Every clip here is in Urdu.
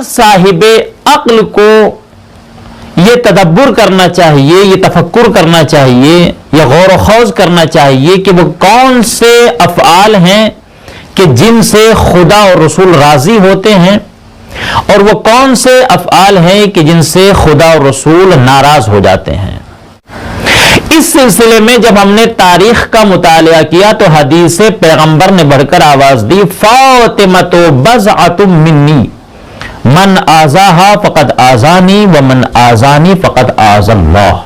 صاحب عقل کو یہ تدبر کرنا چاہیے، یہ تفکر کرنا چاہیے، یہ غور و خوض کرنا چاہیے کہ وہ کون سے افعال ہیں کہ جن سے خدا اور رسول راضی ہوتے ہیں، اور وہ کون سے افعال ہیں کہ جن سے خدا اور رسول ناراض ہو جاتے ہیں۔ اس سلسلے میں جب ہم نے تاریخ کا مطالعہ کیا تو حدیث پیغمبر نے بڑھ کر آواز دی، فاطمۃ بضعۃ منی من آذاہا فقد آذانی ومن آذانی فقد آذ اللہ،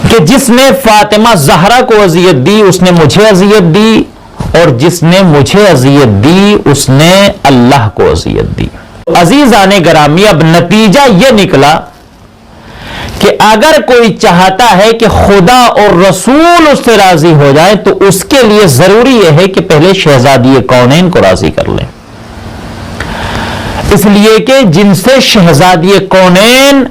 کہ جس نے فاطمہ زہرا کو اذیت دی اس نے مجھے اذیت دی، اور جس نے مجھے اذیت دی اس نے اللہ کو اذیت دی۔ عزیزان گرامی، اب نتیجہ یہ نکلا کہ اگر کوئی چاہتا ہے کہ خدا اور رسول اس سے راضی ہو جائے تو اس کے لیے ضروری یہ ہے کہ پہلے شہزادی کونین کو راضی کر لیں، اس لیے کہ جن سے شہزادی کونین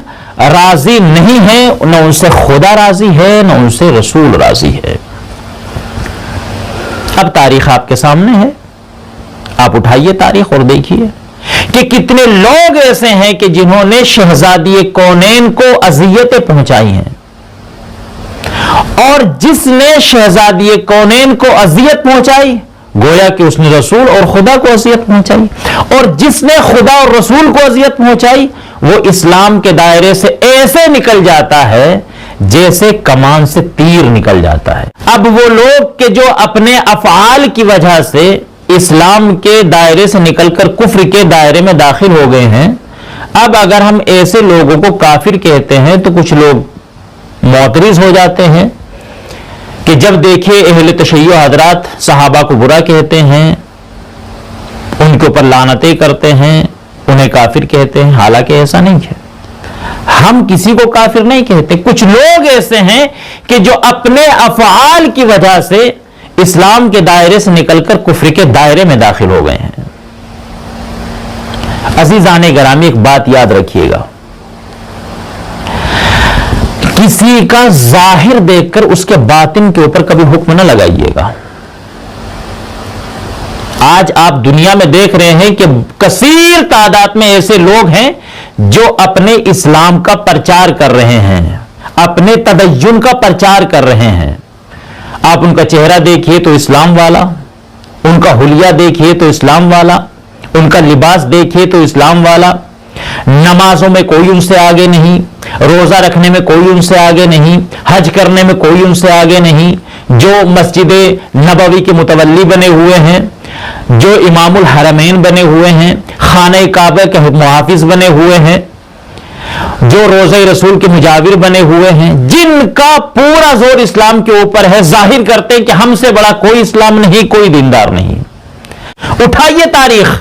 راضی نہیں ہے نہ ان سے خدا راضی ہے نہ ان سے رسول راضی ہے۔ اب تاریخ آپ کے سامنے ہے، آپ اٹھائیے تاریخ اور دیکھیے کہ کتنے لوگ ایسے ہیں کہ جنہوں نے شہزادی کونین کو اذیتیں پہنچائی ہیں، اور جس نے شہزادی کونین کو اذیت پہنچائی گویا کہ اس نے رسول اور خدا کو اذیت پہنچائی، اور جس نے خدا اور رسول کو اذیت پہنچائی وہ اسلام کے دائرے سے ایسے نکل جاتا ہے جیسے کمان سے تیر نکل جاتا ہے۔ اب وہ لوگ کہ جو اپنے افعال کی وجہ سے اسلام کے دائرے سے نکل کر کفر کے دائرے میں داخل ہو گئے ہیں، اب اگر ہم ایسے لوگوں کو کافر کہتے ہیں تو کچھ لوگ معترض ہو جاتے ہیں کہ جب دیکھے اہل تشیع حضرات صحابہ کو برا کہتے ہیں، ان کے اوپر لعنتیں کرتے ہیں، انہیں کافر کہتے ہیں، حالانکہ ایسا نہیں ہے، ہم کسی کو کافر نہیں کہتے۔ کچھ لوگ ایسے ہیں کہ جو اپنے افعال کی وجہ سے اسلام کے دائرے سے نکل کر کفر کے دائرے میں داخل ہو گئے ہیں۔ عزیزان گرامی، ایک بات یاد رکھیے گا، کسی کا ظاہر دیکھ کر اس کے باطن کے اوپر کبھی حکم نہ لگائیے گا۔ آج آپ دنیا میں دیکھ رہے ہیں کہ کثیر تعداد میں ایسے لوگ ہیں جو اپنے اسلام کا پرچار کر رہے ہیں، اپنے تدین کا پرچار کر رہے ہیں۔ آپ ان کا چہرہ دیکھیے تو اسلام والا، ان کا حلیہ دیکھیے تو اسلام والا، ان کا لباس دیکھیے تو اسلام والا، نمازوں میں کوئی ان سے آگے نہیں، روزہ رکھنے میں کوئی ان سے آگے نہیں، حج کرنے میں کوئی ان سے آگے نہیں، جو مسجد نبوی کے متولی بنے ہوئے ہیں، جو امام الحرمین بنے ہوئے ہیں، خانہ کعبہ کے محافظ بنے ہوئے ہیں، جو روضہ رسول کے مجاور بنے ہوئے ہیں، جن کا پورا زور اسلام کے اوپر ہے، ظاہر کرتے ہیں کہ ہم سے بڑا کوئی اسلام نہیں، کوئی دیندار نہیں۔ اٹھائیے تاریخ،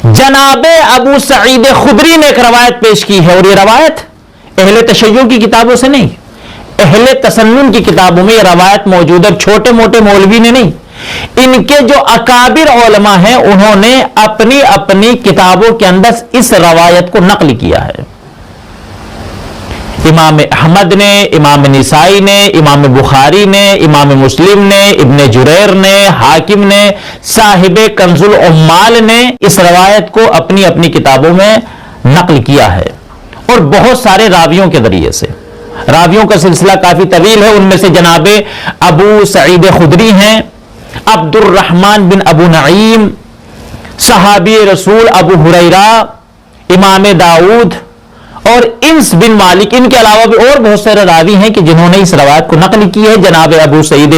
جناب ابو سعید خدری نے ایک روایت پیش کی ہے، اور یہ روایت اہل تشیع کی کتابوں سے نہیں، اہل تسنن کی کتابوں میں یہ روایت موجود ہے، چھوٹے موٹے مولوی نے نہیں، ان کے جو اکابر علماء ہیں انہوں نے اپنی اپنی کتابوں کے اندر اس روایت کو نقل کیا ہے۔ امام احمد نے، امام نسائی نے، امام بخاری نے، امام مسلم نے، ابن جریر نے، حاکم نے، صاحب کنز العمال نے اس روایت کو اپنی اپنی کتابوں میں نقل کیا ہے، اور بہت سارے راویوں کے ذریعے سے۔ راویوں کا سلسلہ کافی طویل ہے، ان میں سے جناب ابو سعید خدری ہیں، عبد الرحمن بن ابو نعیم، صحابی رسول ابو ہریرہ، امام داؤد اور انس بن مالک، ان کے علاوہ بھی اور بہت سارے راوی ہیں کہ جنہوں نے اس روایت کو نقل کی ہے۔ جناب ابو سعید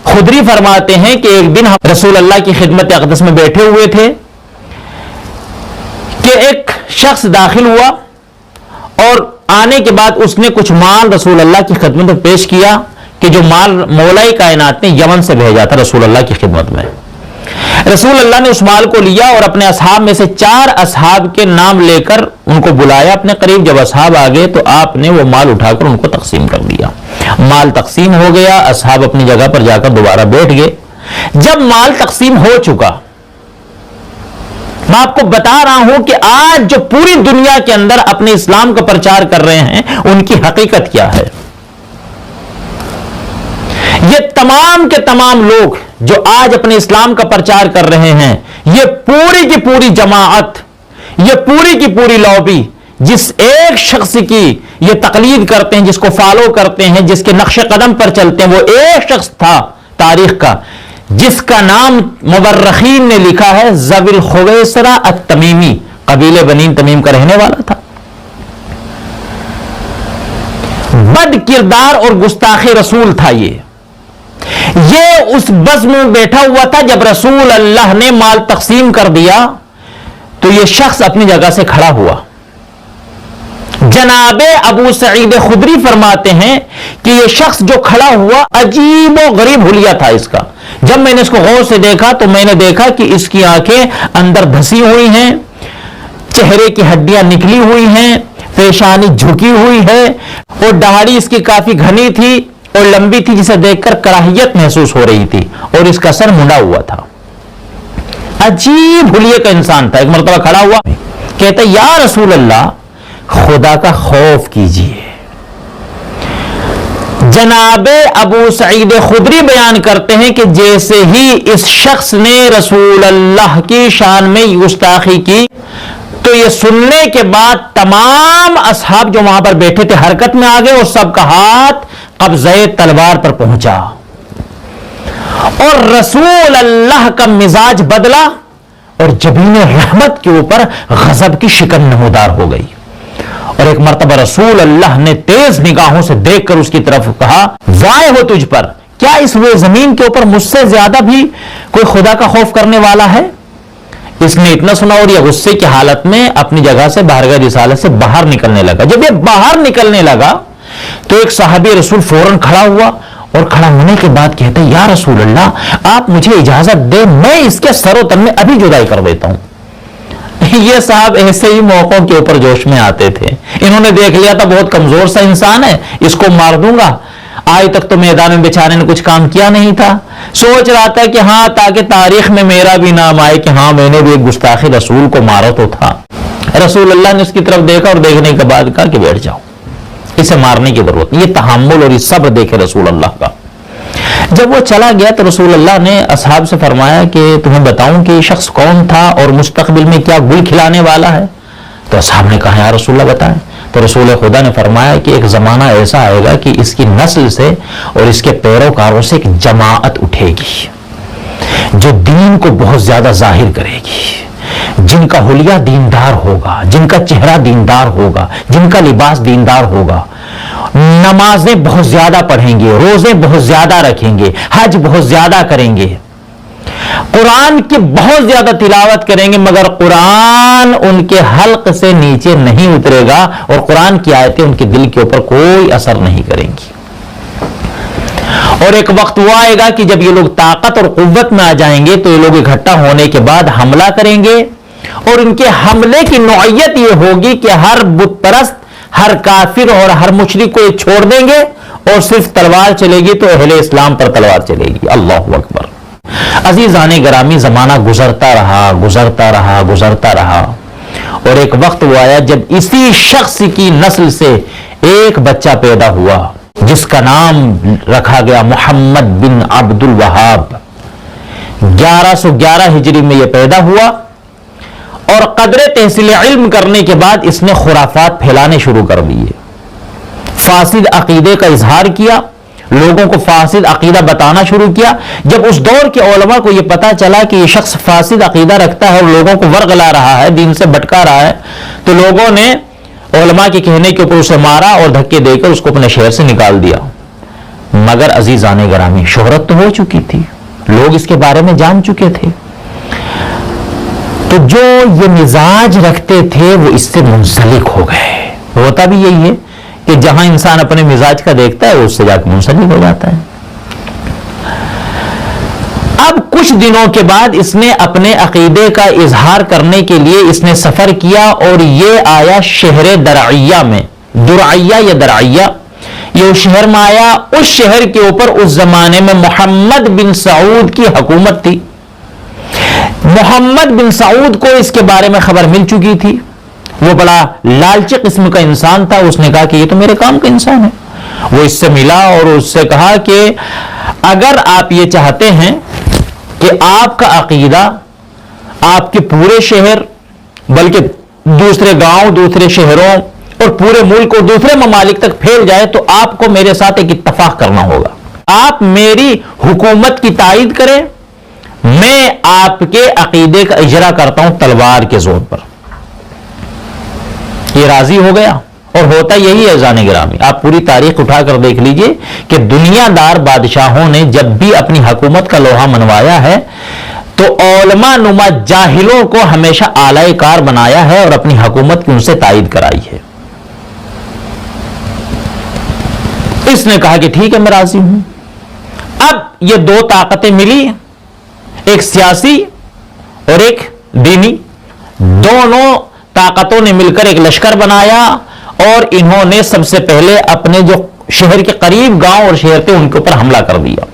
خدری فرماتے ہیں کہ ایک دن ہم رسول اللہ کی خدمت اقدس میں بیٹھے ہوئے تھے کہ ایک شخص داخل ہوا، اور آنے کے بعد اس نے کچھ مال رسول اللہ کی خدمت میں پیش کیا، کہ جو مال مولا کائنات نے یمن سے بھیجا تھا رسول اللہ کی خدمت میں۔ رسول اللہ نے اس مال کو لیا اور اپنے اصحاب میں سے 4 اصحاب کے نام لے کر ان کو بلایا اپنے قریب۔ جب اصحاب آگئے تو آپ نے وہ مال اٹھا کر ان کو تقسیم کر دیا، مال تقسیم ہو گیا، اصحاب اپنی جگہ پر جا کر دوبارہ بیٹھ گئے۔ جب مال تقسیم ہو چکا، میں آپ کو بتا رہا ہوں کہ آج جو پوری دنیا کے اندر اپنے اسلام کا پرچار کر رہے ہیں ان کی حقیقت کیا ہے۔ یہ تمام کے تمام لوگ جو آج اپنے اسلام کا پرچار کر رہے ہیں، یہ پوری کی پوری جماعت، یہ پوری کی پوری لابی جس ایک شخص کی یہ تقلید کرتے ہیں، جس کو فالو کرتے ہیں، جس کے نقش قدم پر چلتے ہیں، وہ ایک شخص تھا تاریخ کا جس کا نام مورخین نے لکھا ہے ذوی الخویصرہ التمیمی، قبیلے بنی تمیم کا رہنے والا تھا۔ بد کردار اور گستاخ رسول تھا یہ اس بزم میں بیٹھا ہوا تھا۔ جب رسول اللہ نے مال تقسیم کر دیا تو یہ شخص اپنی جگہ سے کھڑا ہوا۔ جناب ابو سعید خدری فرماتے ہیں کہ یہ شخص جو کھڑا ہوا عجیب و غریب حلیہ تھا اس کا۔ جب میں نے اس کو غور سے دیکھا تو میں نے دیکھا کہ اس کی آنکھیں اندر دھسی ہوئی ہیں، چہرے کی ہڈیاں نکلی ہوئی ہیں، پیشانی جھکی ہوئی ہے، اور داڑھی اس کی کافی گھنی تھی اور لمبی تھی، جسے دیکھ کر کراہیت محسوس ہو رہی تھی، اور اس کا سر منڈا ہوا تھا۔ عجیب حلیے کا انسان تھا۔ ایک مرتبہ کھڑا ہوا، کہتا یا رسول اللہ خدا کا خوف کیجئے۔ جناب ابو سعید خدری بیان کرتے ہیں کہ جیسے ہی اس شخص نے رسول اللہ کی شان میں گستاخی کی تو یہ سننے کے بعد تمام اصحاب جو وہاں پر بیٹھے تھے حرکت میں آ گئے، اور سب کا ہاتھ قبضہ تلوار پر پہنچا، اور رسول اللہ کا مزاج بدلا اور جبین رحمت کے اوپر غضب کی شکن نمودار ہو گئی۔ اور ایک مرتبہ رسول اللہ نے تیز نگاہوں سے دیکھ کر اس کی طرف کہا وائے ہو تجھ پر، کیا اس روئے زمین کے اوپر مجھ سے زیادہ بھی کوئی خدا کا خوف کرنے والا ہے؟ اس نے اتنا سنا اور یہ غصے کی حالت میں اپنی جگہ سے بارگاہ رسالت سے باہر نکلنے لگا۔ جب یہ باہر نکلنے لگا تو ایک صحابی رسول فوراً کھڑا ہوا، اور کھڑا ہونے کے بعد کہتے یا رسول اللہ آپ مجھے اجازت دے، میں اس کے سر و تن میں ابھی جدائی کر دیتا ہوں۔ یہ صاحب ایسے ہی موقعوں کے اوپر جوش میں آتے تھے، انہوں نے دیکھ لیا تھا بہت کمزور سا انسان ہے، اس کو مار دوں گا۔ آج تک تو میدان میں بیچارے نے کچھ کام کیا نہیں تھا، سوچ رہا تھا کہ ہاں تاکہ تاریخ میں میرا بھی نام آئے کہ ہاں میں نے بھی ایک گستاخی رسول کو مارا تو تھا۔ رسول اللہ نے اس کی طرف دیکھا اور دیکھنے کے بعد کہا کہ بیٹھ جاؤ، اسے مارنے کی ضرورت نہیں۔ یہ تحمل اور یہ صبر دیکھے رسول اللہ کا۔ جب وہ چلا گیا تو رسول اللہ نے اصحاب سے فرمایا کہ تمہیں بتاؤں کہ یہ شخص کون تھا اور مستقبل میں کیا گل کھلانے والا ہے؟ تو اصحاب نے کہا یا رسول اللہ بتائیں۔ تو رسول خدا نے فرمایا کہ ایک زمانہ ایسا آئے گا کہ اس کی نسل سے اور اس کے پیروکاروں سے ایک جماعت اٹھے گی جو دین کو بہت زیادہ ظاہر کرے گی، جن کا حلیہ دیندار ہوگا، جن کا چہرہ دیندار ہوگا، جن کا لباس دیندار ہوگا، نمازیں بہت زیادہ پڑھیں گے، روزے بہت زیادہ رکھیں گے، حج بہت زیادہ کریں گے، قرآن کی بہت زیادہ تلاوت کریں گے، مگر قرآن ان کے حلق سے نیچے نہیں اترے گا اور قرآن کی آیتیں ان کے دل کے اوپر کوئی اثر نہیں کریں گی۔ اور ایک وقت وہ آئے گا کہ جب یہ لوگ طاقت اور قوت میں آ جائیں گے تو یہ لوگ اکٹھا ہونے کے بعد حملہ کریں گے، اور ان کے حملے کی نوعیت یہ ہوگی کہ ہر بت پرست، ہر کافر اور ہر مشرک کو یہ چھوڑ دیں گے اور صرف تلوار چلے گی تو اہل اسلام پر تلوار چلے گی۔ اللہ اکبر۔ عزیزان گرامی، زمانہ گزرتا رہا اور ایک وقت وہ آیا جب اسی شخص کی نسل سے ایک بچہ پیدا ہوا جس کا نام رکھا گیا محمد بن عبد الوہاب۔ 1111 ہجری میں یہ پیدا ہوا، اور قدر تحصیل علم کرنے کے بعد اس نے خرافات پھیلانے شروع کر دیے، فاسد عقیدے کا اظہار کیا، لوگوں کو فاسد عقیدہ بتانا شروع کیا۔ جب اس دور کے علماء کو یہ پتا چلا کہ یہ شخص فاسد عقیدہ رکھتا ہے اور لوگوں کو ورغلا رہا ہے، دین سے بھٹکا رہا ہے، تو لوگوں نے علماء کے کہنے کے اوپر اسے مارا اور دھکے دے کر اس کو اپنے شہر سے نکال دیا۔ مگر عزیزان گرامی، شہرت تو ہو چکی تھی، لوگ اس کے بارے میں جان چکے تھے، تو جو یہ مزاج رکھتے تھے وہ اس سے منسلک ہو گئے۔ ہوتا بھی یہی ہے کہ جہاں انسان اپنے مزاج کا دیکھتا ہے وہ اس سے جا کے منسلک ہو جاتا ہے۔ اب کچھ دنوں کے بعد اس نے اپنے عقیدے کا اظہار کرنے کے لیے اس نے سفر کیا، اور یہ آیا شہر درعیہ میں۔ درعیہ یا درعیہ، یہ اس شہر میں آیا۔ اس شہر کے اوپر اس زمانے میں محمد بن سعود کی حکومت تھی۔ محمد بن سعود کو اس کے بارے میں خبر مل چکی تھی، وہ بڑا لالچی قسم کا انسان تھا۔ اس نے کہا کہ یہ تو میرے کام کا انسان ہے۔ وہ اس سے ملا اور اس سے کہا کہ اگر آپ یہ چاہتے ہیں کہ آپ کا عقیدہ آپ کے پورے شہر بلکہ دوسرے گاؤں، دوسرے شہروں اور پورے ملک اور دوسرے ممالک تک پھیل جائے تو آپ کو میرے ساتھ ایک اتفاق کرنا ہوگا. آپ میری حکومت کی تائید کریں، میں آپ کے عقیدے کا اجرا کرتا ہوں تلوار کے زور پر. یہ راضی ہو گیا. اور ہوتا یہی ہے عزیزان گرامی، آپ پوری تاریخ اٹھا کر دیکھ لیجئے کہ دنیا دار بادشاہوں نے جب بھی اپنی حکومت کا لوہا منوایا ہے تو علماء نما جاہلوں کو ہمیشہ اعلی کار بنایا ہے اور اپنی حکومت کی ان سے تائید کرائی ہے. اس نے کہا کہ ٹھیک ہے میں راضی ہوں. اب یہ دو طاقتیں ملی، ایک سیاسی اور ایک دینی، دونوں طاقتوں نے مل کر ایک لشکر بنایا اور انہوں نے سب سے پہلے اپنے جو شہر کے قریب گاؤں اور شہر تھے ان کے اوپر حملہ کر دیا.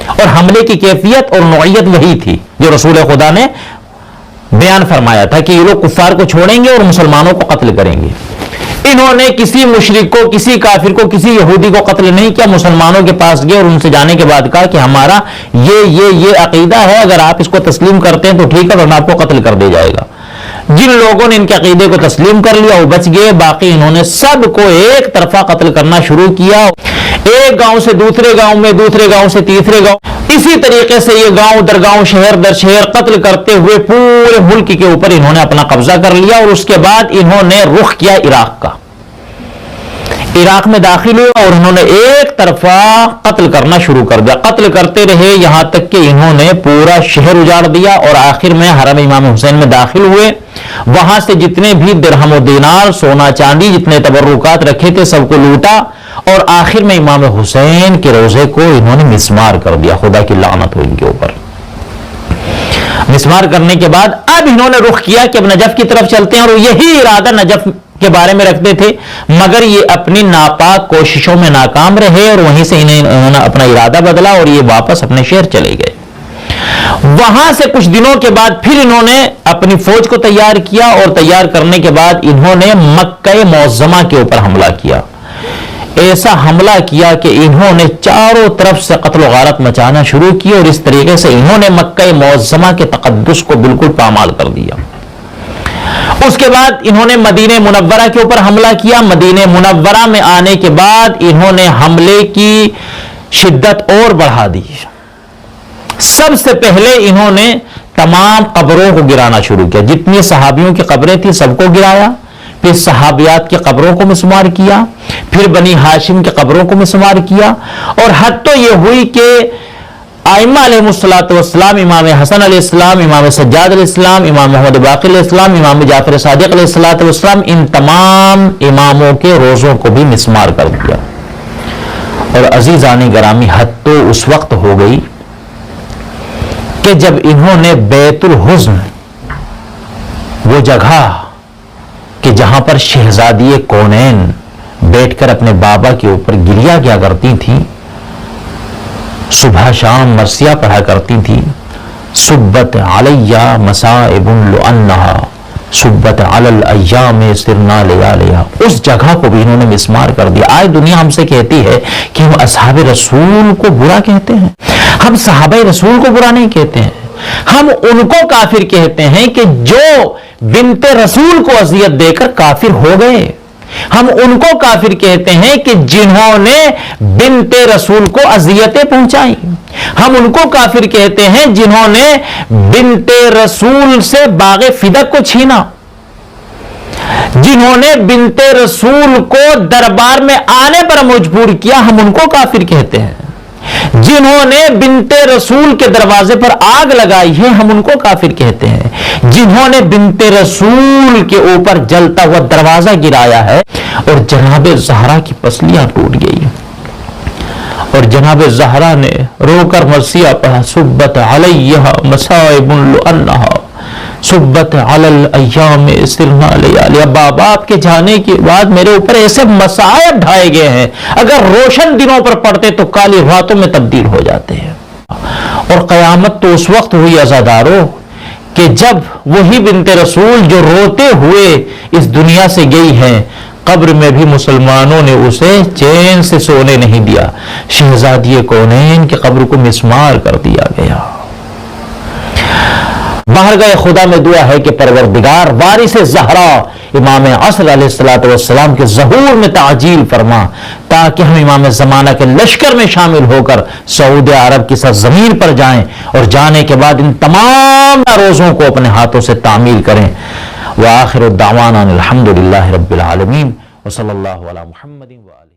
اور حملے کی کیفیت اور نوعیت وہی تھی جو رسول خدا نے بیان فرمایا تھا کہ یہ لوگ کفار کو چھوڑیں گے اور مسلمانوں کو قتل کریں گے. انہوں نے کسی مشرک کو، کسی کافر کو، کسی یہودی کو قتل نہیں کیا. مسلمانوں کے پاس گئے اور ان سے جانے کے بعد کہا کہ ہمارا یہ عقیدہ ہے، اگر آپ اس کو تسلیم کرتے ہیں تو ٹھیک ہے ورنہ آپ کو قتل کر دیا جائے گا. جن لوگوں نے ان کے عقیدے کو تسلیم کر لیا وہ بچ گئے، باقی انہوں نے سب کو ایک طرفہ قتل کرنا شروع کیا. ایک گاؤں سے دوسرے گاؤں میں، دوسرے گاؤں سے تیسرے گاؤں، اسی طریقے سے یہ گاؤں در گاؤں، شہر در شہر قتل کرتے ہوئے پورے ملک کے اوپر انہوں نے اپنا قبضہ کر لیا. اور اس کے بعد انہوں نے رخ کیا عراق کا. عراق میں داخل ہوئے اور انہوں نے ایک طرفہ قتل کرنا شروع کر دیا. قتل کرتے رہے یہاں تک کہ انہوں نے پورا شہر اجاڑ دیا اور آخر میں حرم امام حسین میں داخل ہوئے. وہاں سے جتنے بھی درہم و دینار، سونا چاندی، جتنے تبرکات رکھے تھے سب کو لوٹا اور آخر میں امام حسین کے روضے کو انہوں نے مسمار کر دیا. خدا کی لعنت ہو ان کے اوپر. مسمار کرنے کے بعد اب انہوں نے رخ کیا کہ اب نجف کی طرف چلتے ہیں اور یہی ارادہ نجف کے بارے میں رکھتے تھے، مگر یہ اپنی ناپاک کوششوں میں ناکام رہے اور وہیں سے انہوں نے اپنا ارادہ بدلا اور یہ واپس اپنے شہر چلے گئے. وہاں سے کچھ دنوں کے بعد پھر انہوں نے اپنی فوج کو تیار کیا اور تیار کرنے کے بعد انہوں نے مکہ معظمہ کے اوپر حملہ کیا. ایسا حملہ کیا کہ انہوں نے چاروں طرف سے قتل و غارت مچانا شروع کی اور اس طریقے سے انہوں نے مکہ معظمہ کے تقدس کو بالکل پامال کر دیا. اس کے بعد انہوں نے مدینہ منورہ کے اوپر حملہ کیا. مدینہ منورہ میں آنے کے بعد انہوں نے حملے کی شدت اور بڑھا دی. سب سے پہلے انہوں نے تمام قبروں کو گرانا شروع کیا. جتنی صحابیوں کی قبریں تھیں سب کو گرایا. پھر صحابیات کی قبروں کو مسمار کیا. پھر بنی ہاشم کی قبروں کو مسمار کیا. اور حد تو یہ ہوئی کہ ائمہ علیہ السلام، امام حسن علیہ السلام، امام سجاد علیہ السلام، امام محمد باقر علیہ السلام، امام جعفر صادق علیہ السلام، ان تمام اماموں کے روزوں کو بھی مسمار کر دیا. اور عزیزان گرامی حد تو اس وقت ہو گئی کہ جب انہوں نے بیت الحزن، وہ جگہ کہ جہاں پر شہزادی کونین بیٹھ کر اپنے بابا کے اوپر گریا کیا کرتی تھی، صبح شام مرثیہ پڑھا کرتی تھی، صبت علیہ مصائب لعنہا صبت علی الایام سرنا لیالیا، اس جگہ کو بھی انہوں نے مسمار کر دیا. آج دنیا ہم سے کہتی ہے کہ ہم اصحاب رسول کو برا کہتے ہیں. ہم صحابہ رسول کو برا نہیں کہتے ہیں، ہم ان کو کافر کہتے ہیں کہ جو بنت رسول کو اذیت دے کر کافر ہو گئے. ہم ان کو کافر کہتے ہیں کہ جنہوں نے بنت رسول کو اذیتیں پہنچائی. ہم ان کو کافر کہتے ہیں جنہوں نے بنت رسول سے باغ فدق کو چھینا، جنہوں نے بنت رسول کو دربار میں آنے پر مجبور کیا. ہم ان کو کافر کہتے ہیں. جنہوں نے بنت رسول کے دروازے پر آگ لگائی ہے ہم ان کو کافر کہتے ہیں. جنہوں نے بنت رسول کے اوپر جلتا ہوا دروازہ گرایا ہے اور جناب زہرا کی پسلیاں ٹوٹ گئی اور جناب زہرا نے رو کر مرثیہ پڑھا، صبت علیہ مصائب لعنہا صبت علی الایام سرنا لیالیا. بابا آپ کے جانے کے بعد میرے اوپر ایسے مصائب ڈھائے گئے ہیں، اگر روشن دنوں پر پڑتے تو کالی راتوں میں تبدیل ہو جاتے ہیں. اور قیامت تو اس وقت ہوئی عزادارو کہ جب وہی بنت رسول جو روتے ہوئے اس دنیا سے گئی ہیں، قبر میں بھی مسلمانوں نے اسے چین سے سونے نہیں دیا. شہزادی کونین کی قبر کو مسمار کر دیا گیا. بارگاہ خدا میں دعا ہے کہ پروردگار وارث زہرا امام عصر علیہ السلام کے ظہور میں تعجیل فرما، تاکہ ہم امام زمانہ کے لشکر میں شامل ہو کر سعودی عرب کی سرزمین پر جائیں اور جانے کے بعد ان تمام روزوں کو اپنے ہاتھوں سے تعمیل کریں۔ وآخر الدعوانا الحمدللہ رب العالمین وصلی اللہ علی محمد وآلہ